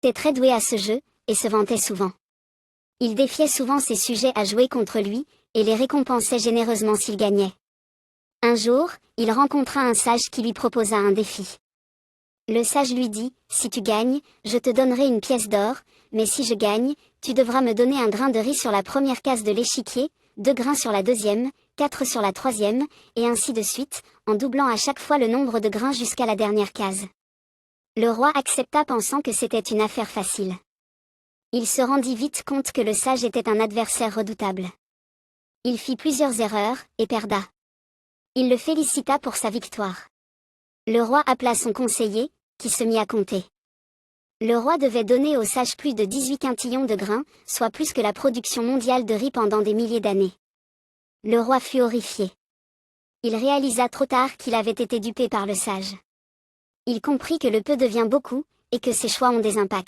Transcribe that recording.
était très doué à ce jeu, et se vantait souvent. Il défiait souvent ses sujets à jouer contre lui, et les récompensait généreusement s'il gagnait. Un jour, il rencontra un sage qui lui proposa un défi. Le sage lui dit, « Si tu gagnes, je te donnerai une pièce d'or, mais si je gagne, tu devras me donner un grain de riz sur la première case de l'échiquier, 2 grains sur la deuxième, 4 sur la troisième, et ainsi de suite, en doublant à chaque fois le nombre de grains jusqu'à la dernière case. » Le roi accepta pensant que c'était une affaire facile. Il se rendit vite compte que le sage était un adversaire redoutable. Il fit plusieurs erreurs, et perda. Il le félicita pour sa victoire. Le roi appela son conseiller, qui se mit à compter. Le roi devait donner au sage plus de 18 quintillons de grains, soit plus que la production mondiale de riz pendant des milliers d'années. Le roi fut horrifié. Il réalisa trop tard qu'il avait été dupé par le sage. Il comprit que le peu devient beaucoup, et que ses choix ont des impacts.